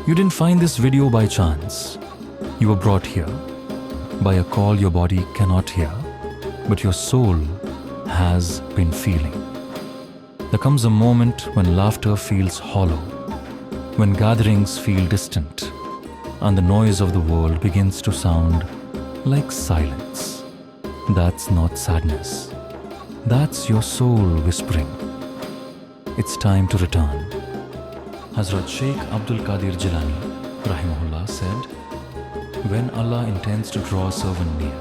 You didn't find this video by chance. You were brought here by a call your body cannot hear, but your soul has been feeling. There comes a moment when laughter feels hollow, when gatherings feel distant, and the noise of the world begins to sound like silence. That's not sadness. That's your soul whispering. It's time to return. Hazrat Sheikh Abdul Qadir Gilani, rahimahullah, said, "When Allah intends to draw a servant near,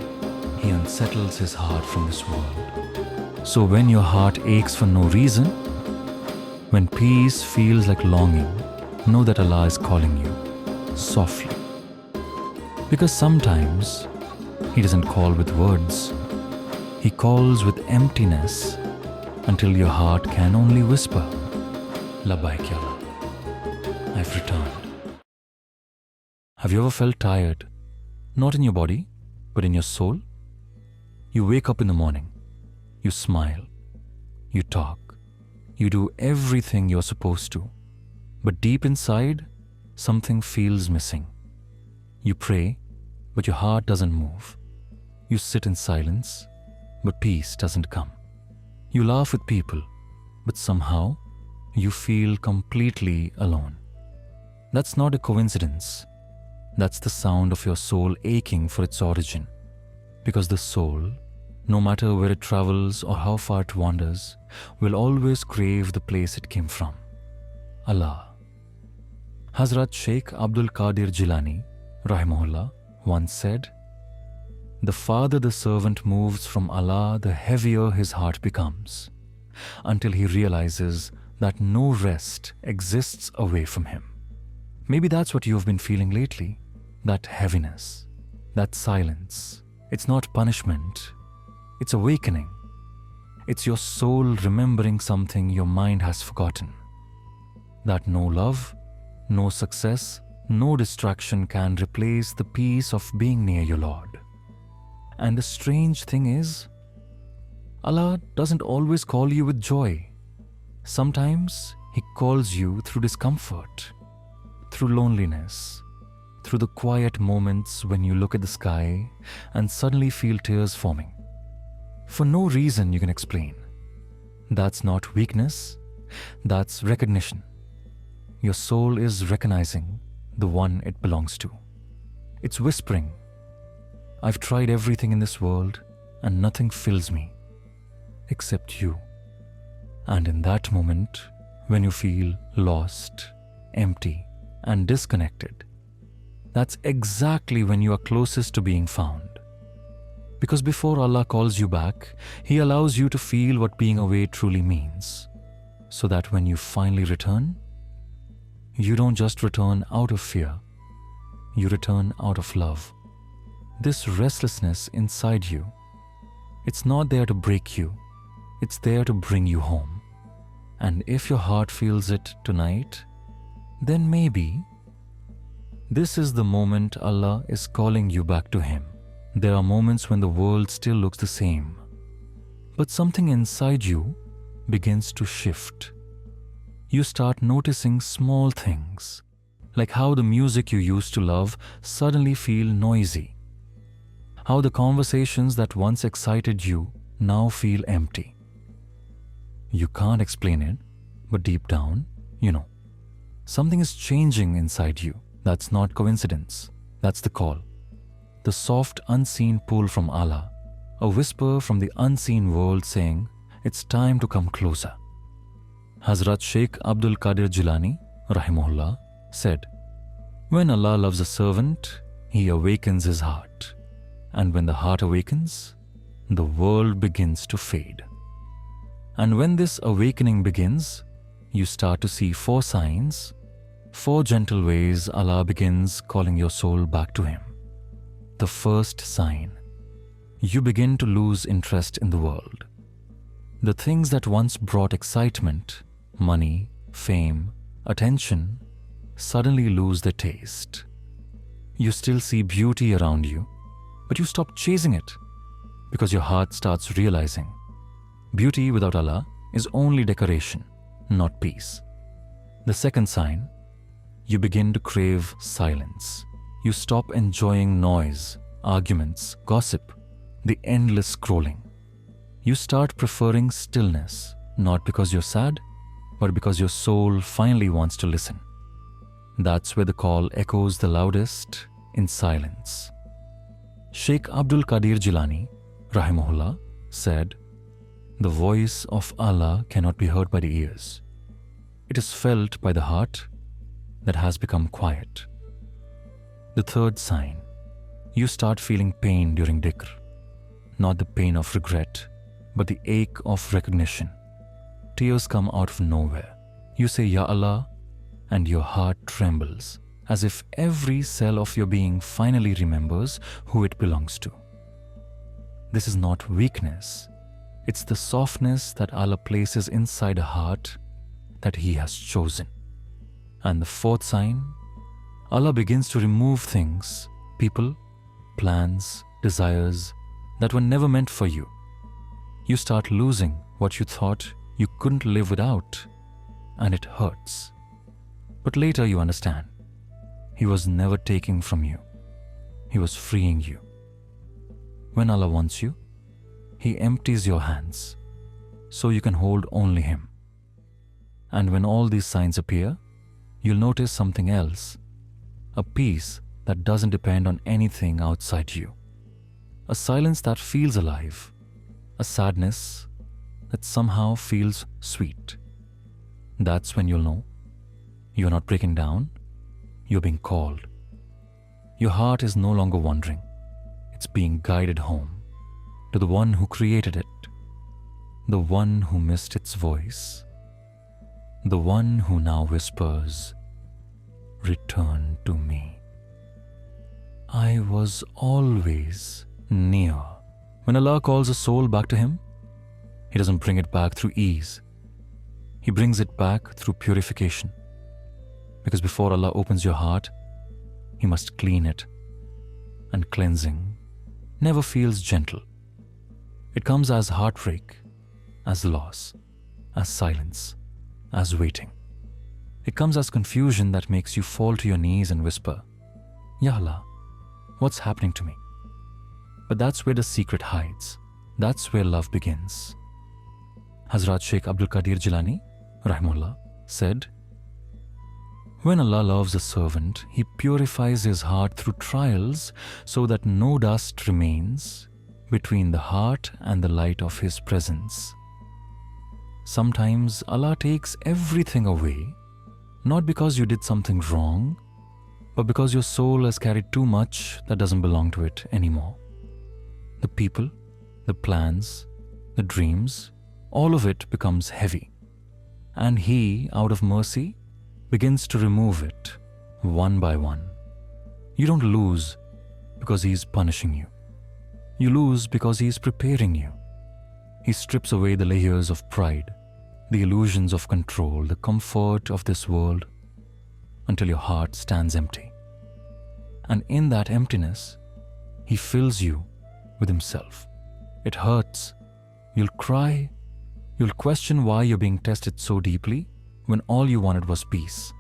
He unsettles his heart from this world. So when your heart aches for no reason, when peace feels like longing, know that Allah is calling you softly. Because sometimes He doesn't call with words. He calls with emptiness until your heart can only whisper, Labbaik ya Allah, I've returned." Have you ever felt tired? Not in your body, but in your soul? You wake up in the morning, you smile, you talk, you do everything you're supposed to, but deep inside, something feels missing. You pray, but your heart doesn't move. You sit in silence, but peace doesn't come. You laugh with people, but somehow you feel completely alone. That's not a coincidence. That's the sound of your soul aching for its origin. Because the soul, no matter where it travels or how far it wanders, will always crave the place it came from, Allah. Hazrat Sheikh Abdul Qadir Gilani, rahimahullah, once said, "The farther the servant moves from Allah, the heavier his heart becomes, until he realizes that no rest exists away from him." Maybe that's what you have been feeling lately, that heaviness, that silence. It's not punishment, it's awakening. It's your soul remembering something your mind has forgotten. That no love, no success, no distraction can replace the peace of being near your Lord. And the strange thing is, Allah doesn't always call you with joy. Sometimes He calls you through discomfort, through loneliness, through the quiet moments when you look at the sky and suddenly feel tears forming. For no reason you can explain. That's not weakness, that's recognition. Your soul is recognizing the one it belongs to. It's whispering, "I've tried everything in this world and nothing fills me except you." And in that moment, when you feel lost, empty, and disconnected, that's exactly when you are closest to being found. Because before Allah calls you back, He allows you to feel what being away truly means, so that when you finally return, you don't just return out of fear, you return out of love. This restlessness inside you, it's not there to break you, it's there to bring you home. And if your heart feels it tonight, then maybe this is the moment Allah is calling you back to Him. There are moments when the world still looks the same, but something inside you begins to shift. You start noticing small things, like how the music you used to love suddenly feel noisy, how the conversations that once excited you now feel empty. You can't explain it, but deep down, you know. Something is changing inside you. That's not coincidence. That's the call. The soft, unseen pull from Allah. A whisper from the unseen world saying, it's time to come closer. Hazrat Sheikh Abdul Qadir Gilani, rahimahullah, said, "When Allah loves a servant, He awakens his heart. And when the heart awakens, the world begins to fade. And when this awakening begins, you start to see 4 signs, 4 gentle ways Allah begins calling your soul back to Him. The first sign, you begin to lose interest in the world. The things that once brought excitement, money, fame, attention, suddenly lose their taste. You still see beauty around you, but you stop chasing it because your heart starts realizing beauty without Allah is only decoration, not peace. The second sign, you begin to crave silence. You stop enjoying noise, arguments, gossip, the endless scrolling. You start preferring stillness, not because you're sad, but because your soul finally wants to listen. That's where the call echoes the loudest, in silence. Sheikh Abdul Qadir Gilani, rahimahullah, said, "The voice of Allah cannot be heard by the ears. It is felt by the heart that has become quiet." The third sign, you start feeling pain during dhikr. Not the pain of regret, but the ache of recognition. Tears come out of nowhere. You say, "Ya Allah," and your heart trembles, as if every cell of your being finally remembers who it belongs to. This is not weakness. It's the softness that Allah places inside a heart that He has chosen. And the fourth sign, Allah begins to remove things, people, plans, desires that were never meant for you. You start losing what you thought you couldn't live without, and it hurts. But later you understand, He was never taking from you. He was freeing you. When Allah wants you, He empties your hands so you can hold only Him. And when all these signs appear, you'll notice something else, a peace that doesn't depend on anything outside you, a silence that feels alive, a sadness that somehow feels sweet. That's when you'll know you're not breaking down, you're being called. Your heart is no longer wandering, it's being guided home to the one who created it, the one who missed its voice, the one who now whispers, "Return to me." I was always near. When Allah calls a soul back to Him, He doesn't bring it back through ease. He brings it back through purification. Because before Allah opens your heart, He must clean it. And cleansing never feels gentle. It comes as heartbreak, as loss, as silence, as waiting. It comes as confusion that makes you fall to your knees and whisper, "Ya Allah, what's happening to me?" But that's where the secret hides. That's where love begins. Hazrat Sheikh Abdul Qadir Gilani, rahimahullah, said, "When Allah loves a servant, He purifies his heart through trials so that no dust remains between the heart and the light of His presence." Sometimes Allah takes everything away, not because you did something wrong, but because your soul has carried too much that doesn't belong to it anymore. The people, the plans, the dreams, all of it becomes heavy. And He, out of mercy, begins to remove it one by one. You don't lose because He is punishing you. You lose because He is preparing you. He strips away the layers of pride, the illusions of control, the comfort of this world, until your heart stands empty. And in that emptiness, He fills you with Himself. It hurts. You'll cry. You'll question why you're being tested so deeply when all you wanted was peace.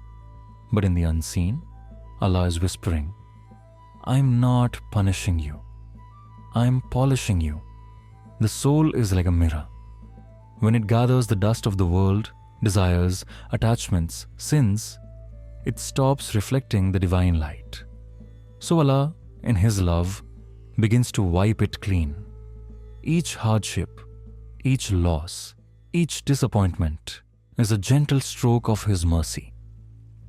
But in the unseen, Allah is whispering, "I'm not punishing you. I'm polishing you." The soul is like a mirror. When it gathers the dust of the world, desires, attachments, sins, it stops reflecting the divine light. So Allah, in His love, begins to wipe it clean. Each hardship, each loss, each disappointment is a gentle stroke of His mercy,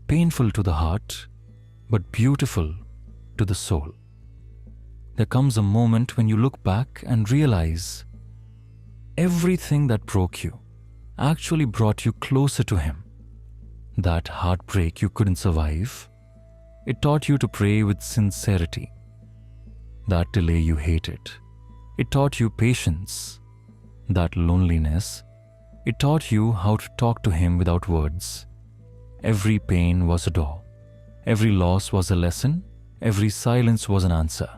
painful to the heart, but beautiful to the soul. There comes a moment when you look back and realize everything that broke you actually brought you closer to Him. That heartbreak you couldn't survive, it taught you to pray with sincerity. That delay you hated, it taught you patience. That loneliness, it taught you how to talk to Him without words. Every pain was a door. Every loss was a lesson. Every silence was an answer.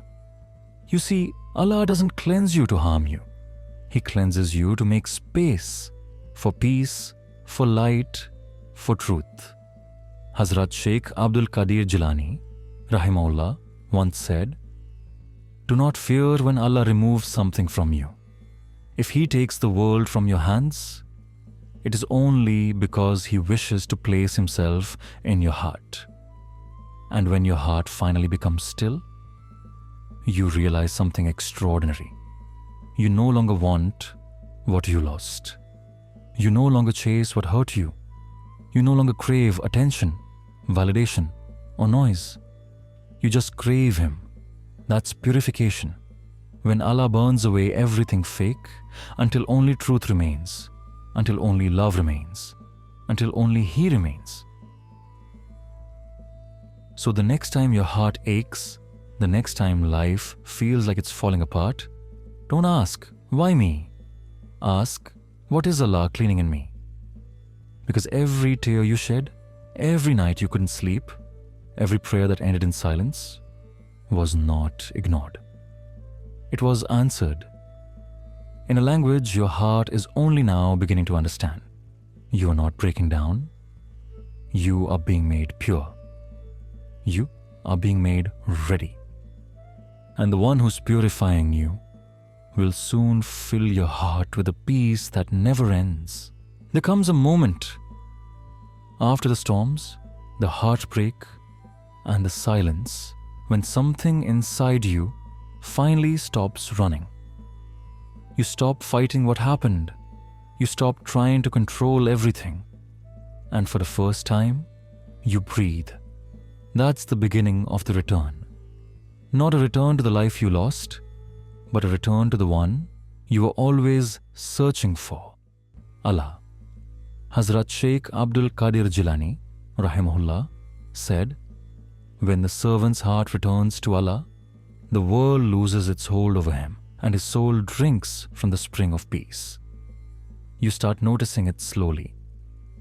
You see, Allah doesn't cleanse you to harm you. He cleanses you to make space for peace, for light, for truth. Hazrat Sheikh Abdul Qadir Gilani, rahimahullah, once said, "Do not fear when Allah removes something from you. If He takes the world from your hands, it is only because He wishes to place Himself in your heart. And when your heart finally becomes still, you realize something extraordinary. You no longer want what you lost. You no longer chase what hurt you. You no longer crave attention, validation, or noise. You just crave Him. That's purification. When Allah burns away everything fake until only truth remains, until only love remains, until only He remains. So the next time your heart aches, the next time life feels like it's falling apart, don't ask, why me? Ask, what is Allah cleaning in me? Because every tear you shed, every night you couldn't sleep, every prayer that ended in silence, was not ignored. It was answered. In a language your heart is only now beginning to understand. You are not breaking down. You are being made pure. You are being made ready. And the one who's purifying you will soon fill your heart with a peace that never ends. There comes a moment after the storms, the heartbreak, and the silence when something inside you finally stops running. You stop fighting what happened. You stop trying to control everything. And for the first time, you breathe. That's the beginning of the return. Not a return to the life you lost, but a return to the one you were always searching for, Allah. Hazrat Sheikh Abdul Qadir Gilani, rahimahullah, said, "When the servant's heart returns to Allah, the world loses its hold over him and his soul drinks from the spring of peace." You start noticing it slowly.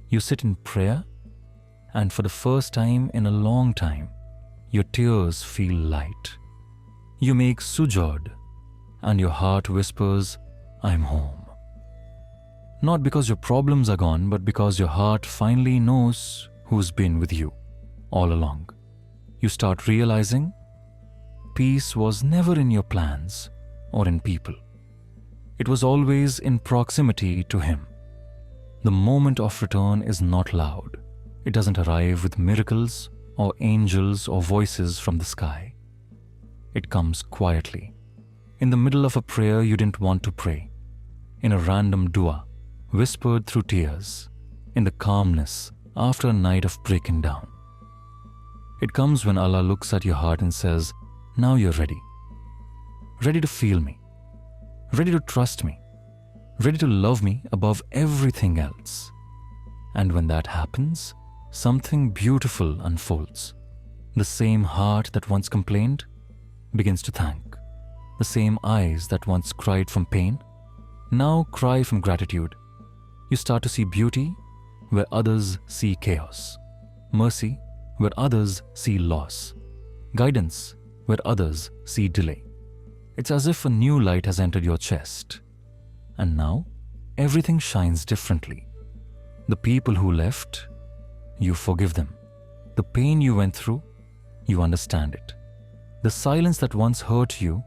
You sit in prayer, and for the first time in a long time, your tears feel light. You make sujood, and your heart whispers, "I'm home." Not because your problems are gone, but because your heart finally knows who's been with you all along. You start realizing peace was never in your plans or in people. It was always in proximity to Him. The moment of return is not loud. It doesn't arrive with miracles or angels or voices from the sky. It comes quietly, in the middle of a prayer you didn't want to pray, in a random dua, whispered through tears, in the calmness after a night of breaking down. It comes when Allah looks at your heart and says, "Now you're ready. Ready to feel me, ready to trust me, ready to love me above everything else." And when that happens, something beautiful unfolds. The same heart that once complained begins to thank. The same eyes that once cried from pain now cry from gratitude. You start to see beauty where others see chaos, mercy where others see loss, guidance where others see delay. It's as if a new light has entered your chest. And now, everything shines differently. The people who left, you forgive them. The pain you went through, you understand it. The silence that once hurt you,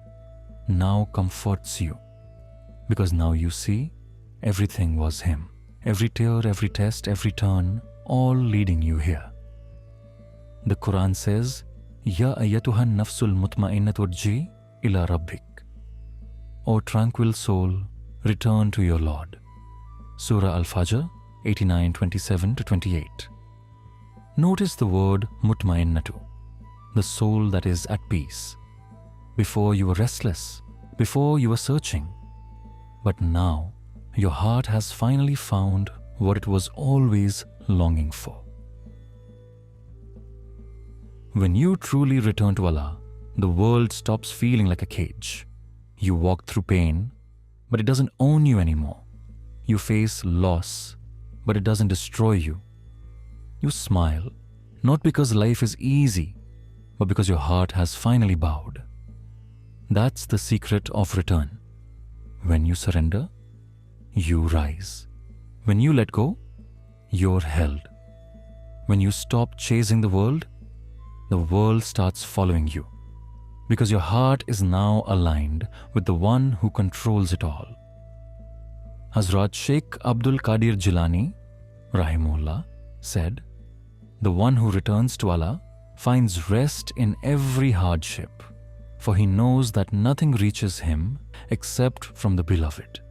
now comforts you. Because now you see, everything was Him. Every tear, every test, every turn, all leading you here. The Quran says, "Ya ayyatuhan nafsul mutma'innatu urji ila rabbik." O tranquil soul, return to your Lord. Surah Al-Fajr 89:27-28. Notice the word mutma'innatu, the soul that is at peace. Before you were restless, before you were searching, but now your heart has finally found what it was always longing for. When you truly return to Allah, the world stops feeling like a cage. You walk through pain, but it doesn't own you anymore. You face loss, but it doesn't destroy you. You smile, not because life is easy, but because your heart has finally bowed. That's the secret of return. When you surrender, you rise. When you let go, you're held. When you stop chasing the world starts following you. Because your heart is now aligned with the one who controls it all. Hazrat Sheikh Abdul Qadir Gilani, Rahimullah, said, "The one who returns to Allah finds rest in every hardship, for he knows that nothing reaches him except from the beloved."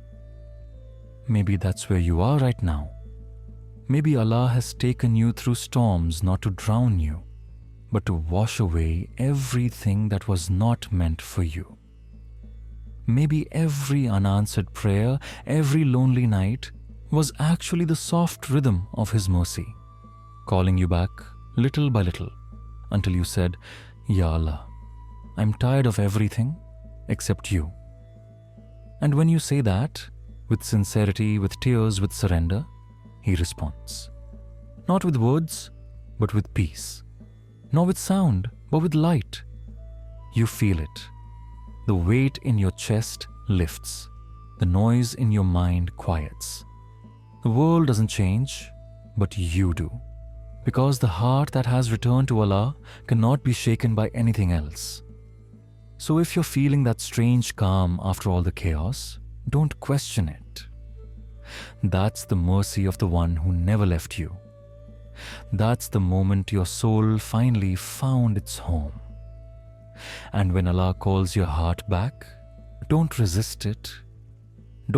Maybe that's where you are right now. Maybe Allah has taken you through storms not to drown you, but to wash away everything that was not meant for you. Maybe every unanswered prayer, every lonely night was actually the soft rhythm of His mercy, calling you back little by little until you said, "Ya Allah, I'm tired of everything except you." And when you say that, with sincerity, with tears, with surrender, He responds. Not with words, but with peace. Not with sound, but with light. You feel it. The weight in your chest lifts. The noise in your mind quiets. The world doesn't change, but you do. Because the heart that has returned to Allah cannot be shaken by anything else. So if you're feeling that strange calm after all the chaos, don't question it. That's the mercy of the one who never left you. That's the moment your soul finally found its home. And when Allah calls your heart back, don't resist it,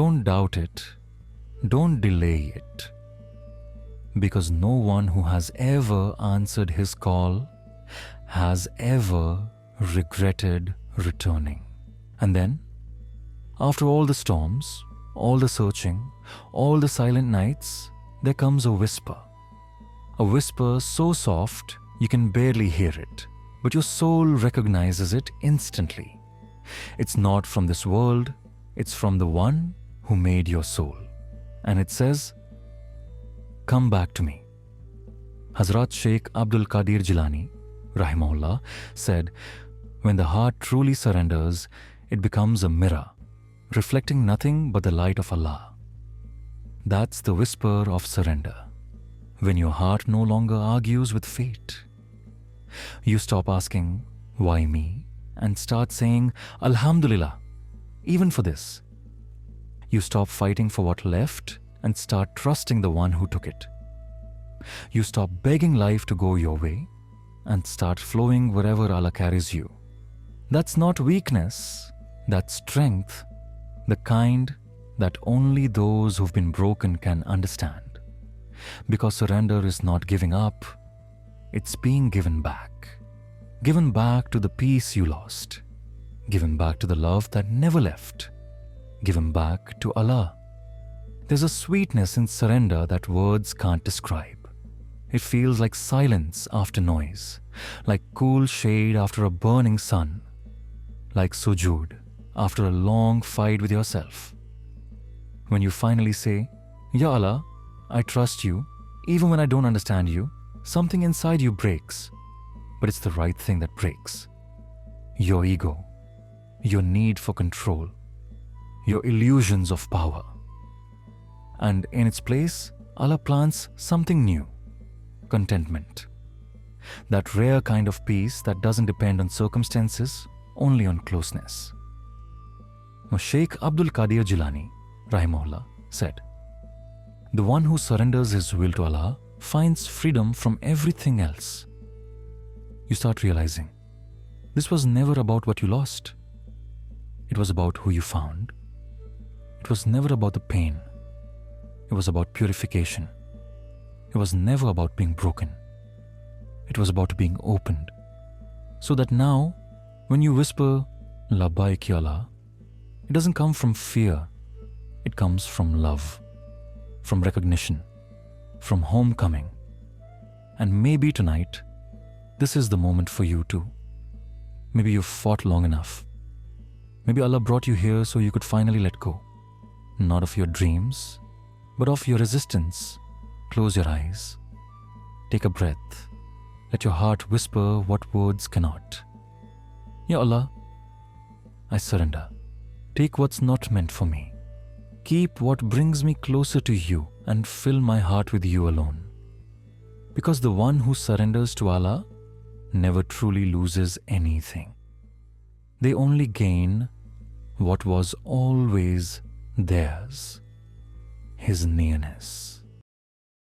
don't doubt it, don't delay it. Because no one who has ever answered His call has ever regretted returning. And then, after all the storms, all the searching, all the silent nights, there comes a whisper. A whisper so soft you can barely hear it, but your soul recognizes it instantly. It's not from this world, it's from the one who made your soul. And it says, "Come back to me." Hazrat Sheikh Abdul Qadir Gilani, Rahimahullah, said, "When the heart truly surrenders, it becomes a mirror, reflecting nothing but the light of Allah." That's the whisper of surrender. When your heart no longer argues with fate. You stop asking, "Why me?" and start saying, "Alhamdulillah," even for this. You stop fighting for what left and start trusting the one who took it. You stop begging life to go your way and start flowing wherever Allah carries you. That's not weakness, that's strength, the kind that only those who've been broken can understand. Because surrender is not giving up, it's being given back. Given back to the peace you lost. Given back to the love that never left. Given back to Allah. There's a sweetness in surrender that words can't describe. It feels like silence after noise, like cool shade after a burning sun, like sujood after a long fight with yourself. When you finally say, "Ya Allah, I trust you, even when I don't understand you," something inside you breaks, but it's the right thing that breaks. Your ego, your need for control, your illusions of power. And in its place, Allah plants something new, contentment. That rare kind of peace that doesn't depend on circumstances, only on closeness. Sheikh Abdul Qadir Gilani, Rahimahullah, said, "The one who surrenders his will to Allah finds freedom from everything else." You start realizing, this was never about what you lost. It was about who you found. It was never about the pain. It was about purification. It was never about being broken. It was about being opened. So that now, when you whisper, "Labbaik ya Allah," it doesn't come from fear. It comes from love, from recognition, from homecoming. And maybe tonight, this is the moment for you too. Maybe you've fought long enough. Maybe Allah brought you here so you could finally let go. Not of your dreams, but of your resistance. Close your eyes. Take a breath. Let your heart whisper what words cannot. Ya Allah, I surrender. Take what's not meant for me. Keep what brings me closer to you and fill my heart with you alone. Because the one who surrenders to Allah never truly loses anything. They only gain what was always theirs, His nearness.